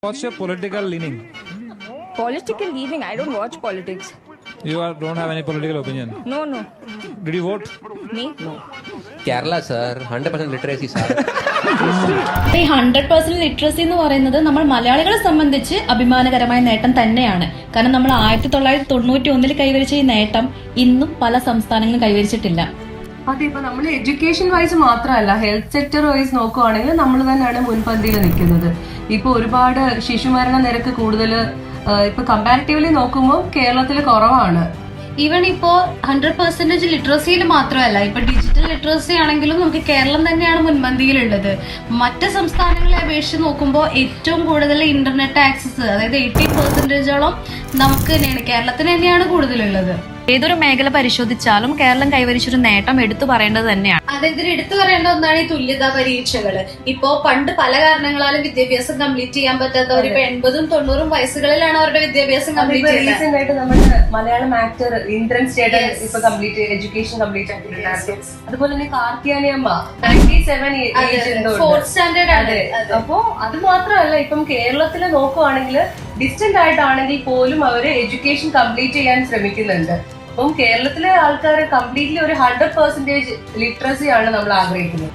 What's your political leaning? Political leaning? I don't watch politics. Don't have any political opinion? No. Did you vote? Me? No. Kerala, sir. 100% literacy, sir. ഈ 100% literacy എന്ന് പറയുന്നത് നമ്മൾ മലയാളികളെ സംബന്ധിച്ച് അഭിമാനകരമായ നേട്ടം തന്നെയാണ്. കാരണം നമ്മൾ 1991 കൈവരിച്ച ഈ നേട്ടം ഇന്നും പല സംസ്ഥാനങ്ങളും കൈവരിച്ചിട്ടില്ല. അതെ, ഇപ്പൊ നമ്മൾ എഡ്യൂക്കേഷൻ വൈസ് മാത്രമല്ല, ഹെൽത്ത് സെക്ടർ വൈസ് നോക്കുവാണെങ്കിൽ നമ്മൾ തന്നെയാണ് മുൻപന്തിയിൽ നിൽക്കുന്നത്. ഇപ്പൊ ഒരുപാട് ശിശുമരണ നിരക്ക് കൂടുതൽ ഇപ്പൊ കമ്പാരിറ്റീവ്ലി നോക്കുമ്പോൾ കേരളത്തിൽ കുറവാണ്. ഈവൻ ഇപ്പോ 100% ലിറ്ററസിയിൽ മാത്രമല്ല, ഇപ്പൊ ഡിജിറ്റൽ ലിറ്ററസി ആണെങ്കിലും നമുക്ക് കേരളം തന്നെയാണ് മുൻപന്തിയിലുള്ളത്. മറ്റ് സംസ്ഥാനങ്ങളെ അപേക്ഷിച്ച് നോക്കുമ്പോൾ ഏറ്റവും കൂടുതൽ ഇന്റർനെറ്റ് ആക്സസ്, അതായത് 80%ഓളം നമുക്ക് തന്നെയാണ്, കേരളത്തിന് തന്നെയാണ് കൂടുതലുള്ളത്. ഏതൊരു മേഖല പരിശോധിച്ചാലും കേരളം കൈവരിച്ചൊരു നേട്ടം എടുത്തു പറയേണ്ടത് തന്നെയാണ്. അതായത് എടുത്തു പറയേണ്ട ഒന്നാണ് ഈ തുല്യതാ പരീക്ഷകള്. ഇപ്പോ പണ്ട് പല കാരണങ്ങളാലും വിദ്യാഭ്യാസം കംപ്ലീറ്റ് ചെയ്യാൻ പറ്റാത്തവർ ഇപ്പൊ 80-90 വയസ്സുകളിലാണ് അവരുടെ വിദ്യാഭ്യാസം കംപ്ലീറ്റ് ചെയ്യുന്നത്. റീസെന്റ് ആയിട്ട് നമ്മുടെ മലയാളം ആക്ടർ ഇന്ദ്രൻ സ്റ്റേറ്റ് ഇപ്പൊ കംപ്ലീറ്റ് എഡ്യൂക്കേഷൻ കംപ്ലീറ്റ് ആക്കിയിട്ടുണ്ടായിരുന്നു. അതുപോലെ തന്നെ കാർത്തിയാനി അമ്മ 97 ഫോർത്ത് സ്റ്റാൻഡേർഡ് ആണ്. അപ്പോ അത് മാത്രമല്ല, ഇപ്പം കേരളത്തിൽ നോക്കുവാണെങ്കിൽ ഡിസ്റ്റന്റ് ആയിട്ടാണെങ്കിൽ പോലും അവര് എഡ്യൂക്കേഷൻ കംപ്ലീറ്റ് ചെയ്യാൻ ശ്രമിക്കുന്നുണ്ട്. അപ്പം കേരളത്തിലെ ആൾക്കാർ കംപ്ലീറ്റ്ലി ഒരു 100% ലിറ്ററസി ആണ് നമ്മൾ ആഗ്രഹിക്കുന്നത്.